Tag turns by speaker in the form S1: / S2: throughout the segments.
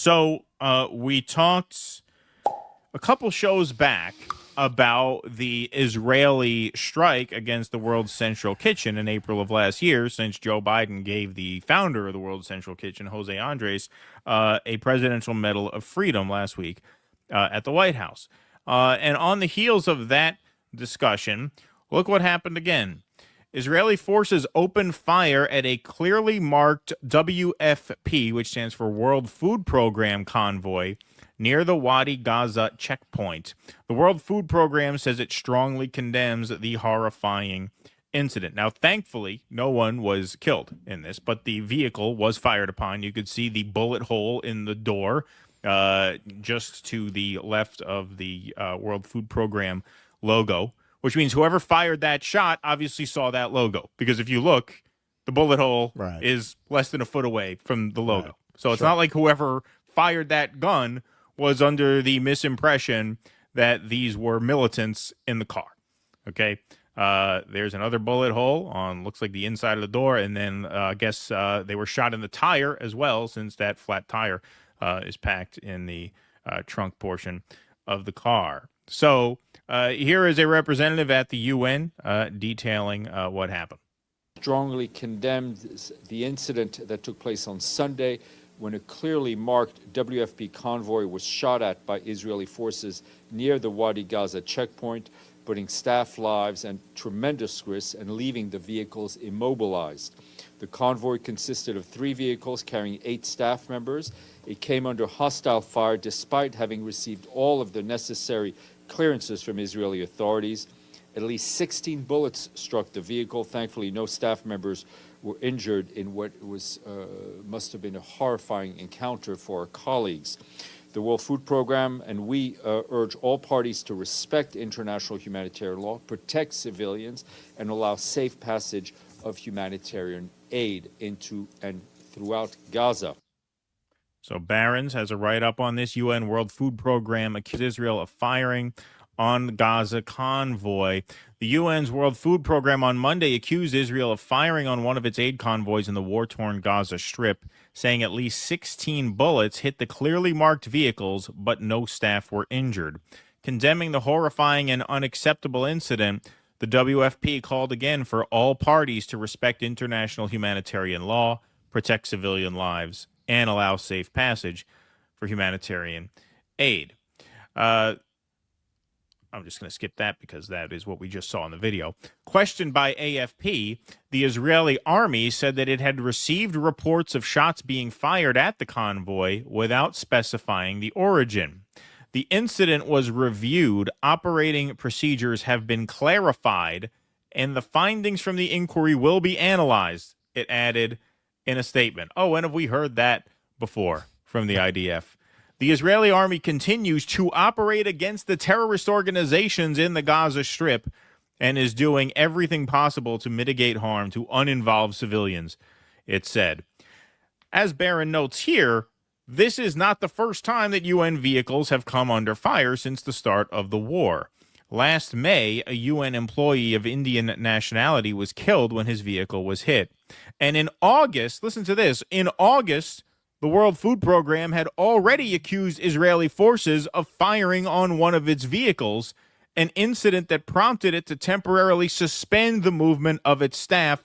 S1: So we talked a couple shows back about the Israeli strike against the World's Central Kitchen in April of last year, since Joe Biden gave the founder of the World's Central Kitchen, Jose Andres, a Presidential Medal of Freedom last week at the White House. And on the heels of that discussion, look what happened again. Israeli forces opened fire at a clearly marked WFP, which stands for World Food Programme Convoy, near the Wadi Gaza checkpoint. The World Food Programme says it strongly condemns the horrifying incident. Now, thankfully, no one was killed in this, but the vehicle was fired upon. You could see the bullet hole in the door just to the left of the World Food Programme logo, which means whoever fired that shot obviously saw that logo. Because if you look, the bullet hole is less than a foot away from the logo. Right. So it's not like whoever fired that gun was under the misimpression that these were militants in the car. Okay. There's another bullet hole on, looks like the inside of the door. And then I guess they were shot in the tire as well, since that flat tire is packed in the trunk portion of the car. So here is a representative at the UN detailing what happened.
S2: Strongly condemned the incident that took place on Sunday when a clearly marked WFP convoy was shot at by Israeli forces near the Wadi Gaza checkpoint, putting staff lives at tremendous risk and leaving the vehicles immobilized. The convoy consisted of 3 vehicles carrying 8 staff members. It came under hostile fire despite having received all of the necessary clearances from Israeli authorities. At least 16 bullets struck the vehicle. Thankfully, no staff members were injured in what was must have been a horrifying encounter for our colleagues. The World Food Programme and we urge all parties to respect international humanitarian law, protect civilians, and allow safe passage of humanitarian aid into and throughout Gaza.
S1: So Barron's has a write-up on this. UN World Food Programme accused Israel of firing on the Gaza convoy. The UN's World Food Programme on Monday accused Israel of firing on one of its aid convoys in the war-torn Gaza Strip, saying at least 16 bullets hit the clearly marked vehicles, but no staff were injured. Condemning the horrifying and unacceptable incident, the WFP called again for all parties to respect international humanitarian law, protect civilian lives, and allow safe passage for humanitarian aid. I'm just going to skip that because that is what we just saw in the video. Questioned by AFP, the Israeli army said that it had received reports of shots being fired at the convoy without specifying the origin. The incident was reviewed, operating procedures have been clarified, and the findings from the inquiry will be analyzed, it added in a statement. Oh, when have we heard that before from the IDF? The Israeli army continues to operate against the terrorist organizations in the Gaza Strip and is doing everything possible to mitigate harm to uninvolved civilians, it said. As Barron notes here, this is not the first time that UN vehicles have come under fire since the start of the war. Last May, a UN employee of Indian nationality was killed when his vehicle was hit. And in August, listen to this, in August, the World Food Programme had already accused Israeli forces of firing on one of its vehicles, an incident that prompted it to temporarily suspend the movement of its staff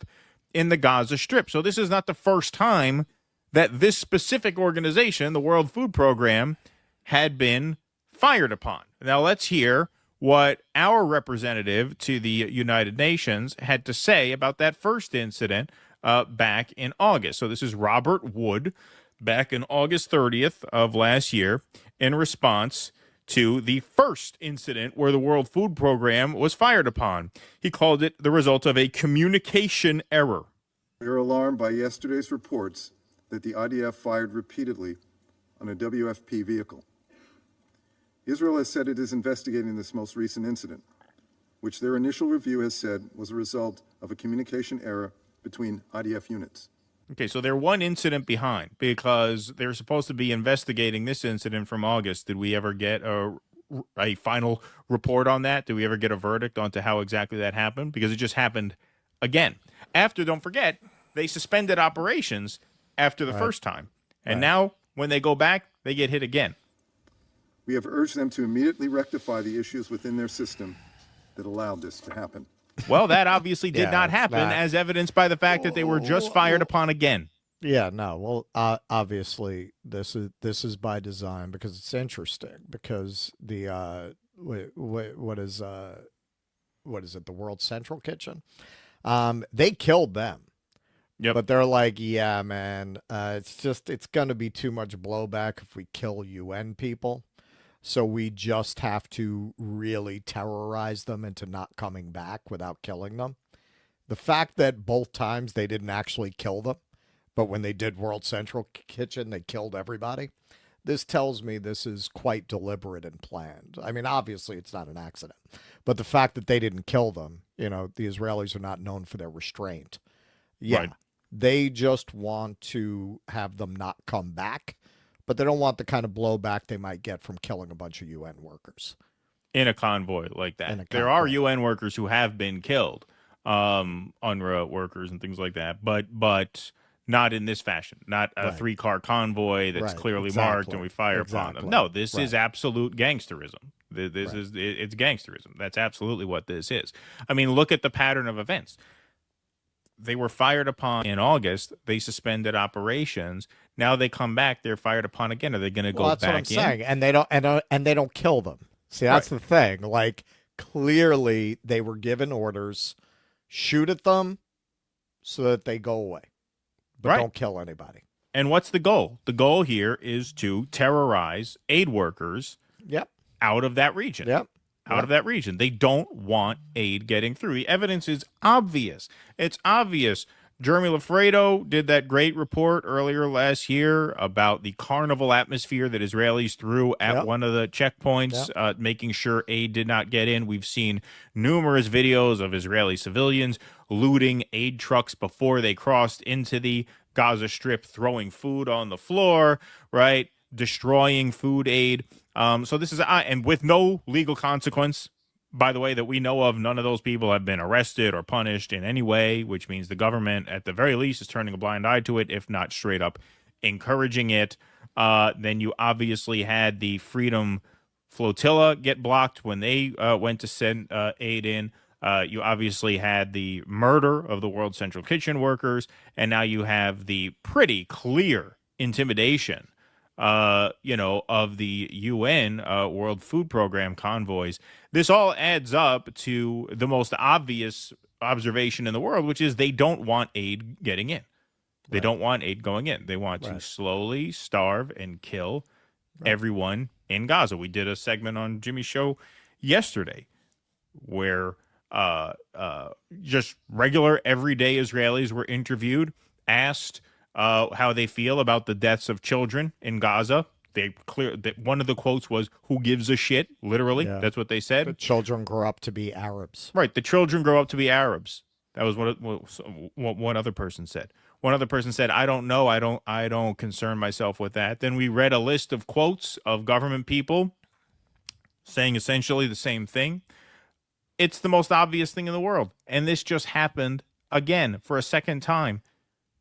S1: in the Gaza Strip. So this is not the first time that this specific organization, the World Food Programme, had been fired upon. Now let's hear what our representative to the United Nations had to say about that first incident back in August. So this is Robert Wood, back in August 30th of last year, in response to the first incident where the World Food Programme was fired upon. He called it the result of a communication error.
S3: We are alarmed by yesterday's reports that the IDF fired repeatedly on a WFP vehicle. Israel has said it is investigating this most recent incident, which their initial review has said was a result of a communication error between IDF units.
S1: Okay, so they're one incident behind because they're supposed to be investigating this incident from August. Did we ever get a final report on that? Did we ever get a verdict onto how exactly that happened? Because it just happened again. After, don't forget, they suspended operations after the first time. And now when they go back, they get hit again.
S3: We have urged them to immediately rectify the issues within their system that allowed this to happen.
S1: Well, that obviously did
S4: Yeah,
S1: not
S4: it's
S1: happen,
S4: not-
S1: as evidenced by the fact that they were just fired upon again.
S4: Yeah, no. Well, obviously, this is by design because it's interesting. Because the what is it? The World Central Kitchen. They killed them.
S1: Yep.
S4: But they're like, yeah, man, it's going to be too much blowback if we kill UN people. So we just have to really terrorize them into not coming back without killing them. The fact that both times they didn't actually kill them, but when they did World Central Kitchen, they killed everybody. This tells me this is quite deliberate and planned. I mean, obviously, it's not an accident. But the fact that they didn't kill them, the Israelis are not known for their restraint. Yeah,
S1: Right.
S4: They just want to have them not come back, but they don't want the kind of blowback they might get from killing a bunch of UN workers.
S1: In a convoy like that.
S4: In a
S1: There are
S4: convoy.
S1: UN workers who have been killed, UNRWA workers and things like that, but not in this fashion. Not a
S4: Right.
S1: 3-car convoy that's
S4: Right,
S1: clearly marked
S4: exactly,
S1: and we fire upon them.
S4: exactly,
S1: No, this is
S4: right.
S1: absolute gangsterism. This
S4: Right.
S1: it's gangsterism. That's absolutely what this is. I mean, look at the pattern of events. They were fired upon in August. They suspended operations. Now they come back. They're fired upon again. Are they going to go
S4: Well, that's
S1: back
S4: what I'm
S1: in?
S4: saying, and they don't kill them. See, that's the thing. Like, clearly, they were given orders: shoot at them so that they go away, but
S1: Right.
S4: don't kill anybody.
S1: And what's the goal? The goal here is to terrorize aid workers
S4: Yep.
S1: out of that region.
S4: Yep.
S1: Out of that region. They don't want aid getting through. The evidence is obvious. It's obvious. Jeremy Lafredo did that great report earlier last year about the carnival atmosphere that Israelis threw at
S4: Yep.
S1: one of the checkpoints, making sure aid did not get in. We've seen numerous videos of Israeli civilians looting aid trucks before they crossed into the Gaza Strip, throwing food on the floor, right? Destroying food aid. So this is, and with no legal consequence, by the way, that we know of. None of those people have been arrested or punished in any way, which means the government, at the very least, is turning a blind eye to it, if not straight up encouraging it. Then you obviously had the Freedom Flotilla get blocked when they went to send aid in. You obviously had the murder of the World Central Kitchen workers, and now you have the pretty clear intimidation of the UN World Food Programme convoys. This all adds up to the most obvious observation in the world, which is they don't want aid getting in. They don't want aid going in. They want to slowly starve and kill everyone in Gaza. We did a segment on Jimmy's show yesterday where just regular, everyday Israelis were interviewed, asked how they feel about the deaths of children in Gaza. One of the quotes was, "Who gives a shit?" Literally,
S4: Yeah.
S1: that's what they said.
S4: The children grow up to be Arabs.
S1: Right, the children grow up to be Arabs. That was what one other person said. One other person said, "I don't know. I don't concern myself with that." Then we read a list of quotes of government people saying essentially the same thing. It's the most obvious thing in the world, and this just happened again for a second time,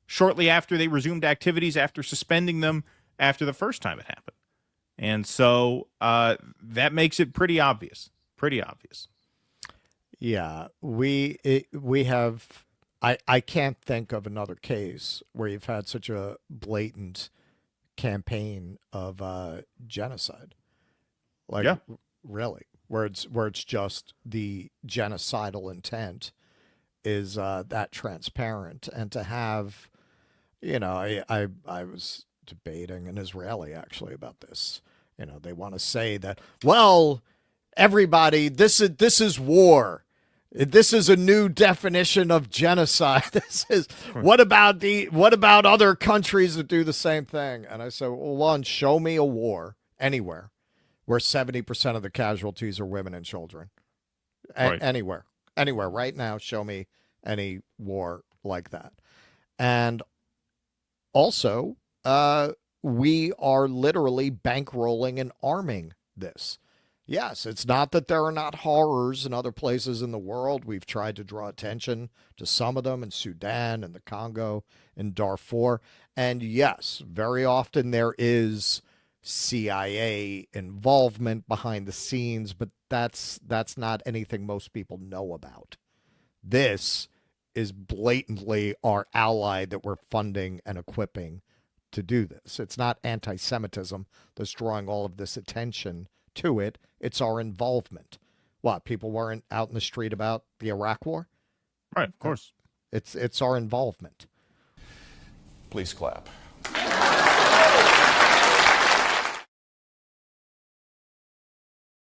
S1: shortly after they resumed activities after suspending them after the first time it happened. And so that makes it pretty obvious. Pretty obvious.
S4: Yeah, we have. I can't think of another case where you've had such a blatant campaign of genocide. Like,
S1: Yeah.
S4: really, where it's just the genocidal intent is that transparent, and to have, I was debating an Israeli actually about this. They want to say that, well, everybody, this is war. This is a new definition of genocide. This is what about other countries that do the same thing? And I said, well, one, show me a war anywhere where 70% of the casualties are women and children.
S1: Right.
S4: Anywhere right now, show me any war like that. And also, we are literally bankrolling and arming this. Yes, it's not that there are not horrors in other places in the world. We've tried to draw attention to some of them in Sudan and the Congo and Darfur. And yes, very often there is CIA involvement behind the scenes, but that's not anything most people know about. This is blatantly our ally that we're funding and equipping to do this. It's not anti-Semitism that's drawing all of this attention to it. It's our involvement. What, people weren't out in the street about the Iraq War?
S1: Right, of course.
S4: It's our involvement.
S5: Please clap.